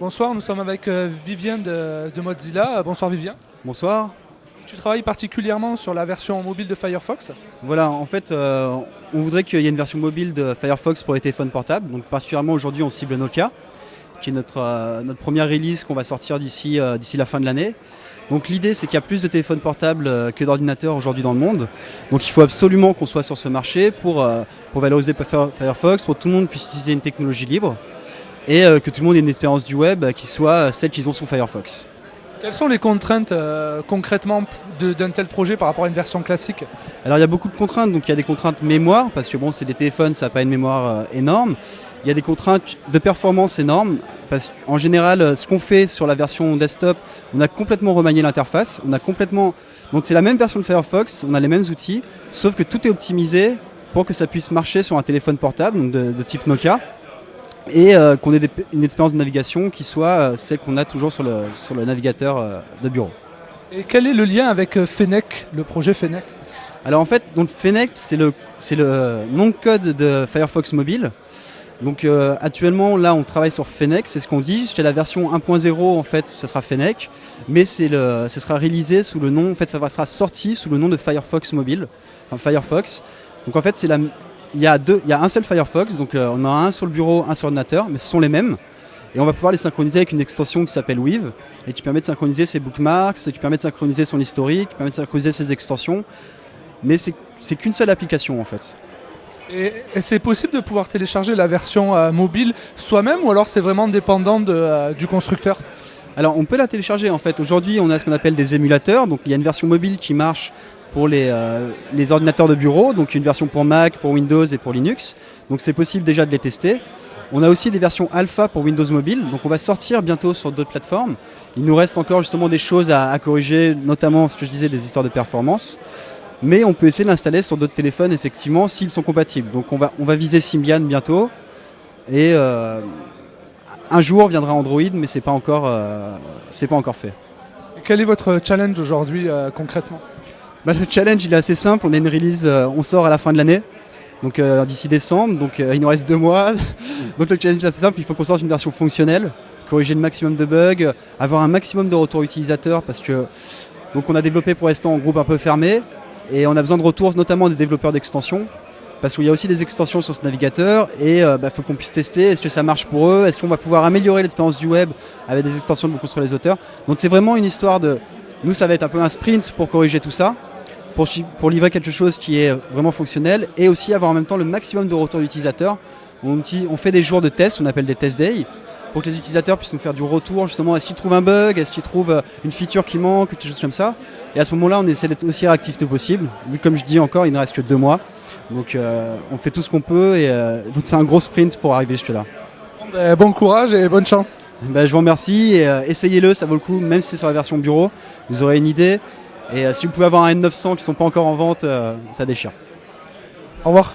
Bonsoir, nous sommes avec Vivien de Mozilla. Bonsoir Vivien. Bonsoir. Tu travailles particulièrement sur la version mobile de Firefox. Voilà, en fait, on voudrait qu'il y ait une version mobile de Firefox pour les téléphones portables. Donc particulièrement aujourd'hui, on cible Nokia, qui est notre première release qu'on va sortir d'ici la fin de l'année. Donc l'idée, c'est qu'il y a plus de téléphones portables que d'ordinateurs aujourd'hui dans le monde. Donc il faut absolument qu'on soit sur ce marché pour valoriser Firefox, pour que tout le monde puisse utiliser une technologie libre et que tout le monde ait une expérience du web qui soit celle qu'ils ont sur Firefox. Quelles sont les contraintes concrètement d'un tel projet par rapport à une version classique? Alors il y a beaucoup de contraintes, donc il y a des contraintes mémoire, parce que bon, c'est des téléphones, ça n'a pas une mémoire énorme. Il y a des contraintes de performance énormes, parce qu'en général, ce qu'on fait sur la version desktop, on a complètement remanié l'interface, donc c'est la même version de Firefox, on a les mêmes outils, sauf que tout est optimisé pour que ça puisse marcher sur un téléphone portable, donc de type Nokia, et qu'on ait une expérience de navigation qui soit celle qu'on a toujours sur le navigateur de bureau. Et quel est le lien avec Fennec, le projet Fennec? Alors en fait, donc Fennec, c'est le nom de code de Firefox Mobile. Donc actuellement, là, on travaille sur Fennec, c'est ce qu'on dit. C'est la version 1.0, en fait, ça sera Fennec, mais ça sera réalisé sous le nom, en fait, ça sera sorti sous le nom de Firefox Mobile, enfin Firefox. Donc en fait, il y a un seul Firefox, donc on en a un sur le bureau, un sur l'ordinateur, mais ce sont les mêmes. Et on va pouvoir les synchroniser avec une extension qui s'appelle Weave et qui permet de synchroniser ses bookmarks, qui permet de synchroniser son historique, qui permet de synchroniser ses extensions. Mais c'est qu'une seule application en fait. Et c'est possible de pouvoir télécharger la version mobile soi-même ou alors c'est vraiment dépendant du constructeur? Alors on peut la télécharger en fait. Aujourd'hui on a ce qu'on appelle des émulateurs. Donc il y a une version mobile qui marche pour les ordinateurs de bureau, donc une version pour Mac, pour Windows et pour Linux. Donc c'est possible déjà de les tester. On a aussi des versions alpha pour Windows Mobile, donc on va sortir bientôt sur d'autres plateformes. Il nous reste encore justement des choses à corriger, notamment ce que je disais, des histoires de performance. Mais on peut essayer de l'installer sur d'autres téléphones, effectivement, s'ils sont compatibles. Donc on va viser Symbian bientôt. Et un jour viendra Android, mais c'est pas encore fait. Et quel est votre challenge aujourd'hui concrètement? Le challenge il est assez simple, on a une release, on sort à la fin de l'année. Donc d'ici décembre, donc il nous reste 2 mois. Donc le challenge est assez simple, il faut qu'on sorte une version fonctionnelle, corriger le maximum de bugs, avoir un maximum de retours utilisateurs parce que donc on a développé pour l'instant en groupe un peu fermé et on a besoin de retours notamment des développeurs d'extensions parce qu'il y a aussi des extensions sur ce navigateur et faut qu'on puisse tester est-ce que ça marche pour eux, est-ce qu'on va pouvoir améliorer l'expérience du web avec des extensions de construire les auteurs. Donc c'est vraiment une histoire de nous, ça va être un peu un sprint pour corriger tout ça. Pour livrer quelque chose qui est vraiment fonctionnel et aussi avoir en même temps le maximum de retours d'utilisateurs. On fait des jours de tests, on appelle des test days, pour que les utilisateurs puissent nous faire du retour, justement, est-ce qu'ils trouvent un bug, est-ce qu'ils trouvent une feature qui manque, quelque chose comme ça. Et à ce moment-là, on essaie d'être aussi réactif que possible. Vu comme je dis encore, il ne reste que 2 mois. Donc on fait tout ce qu'on peut et donc c'est un gros sprint pour arriver jusque-là. Bon courage et bonne chance. Je vous remercie et essayez-le, ça vaut le coup, même si c'est sur la version bureau, vous aurez une idée. Et si vous pouvez avoir un N900 qui ne sont pas encore en vente, ça déchire. Au revoir.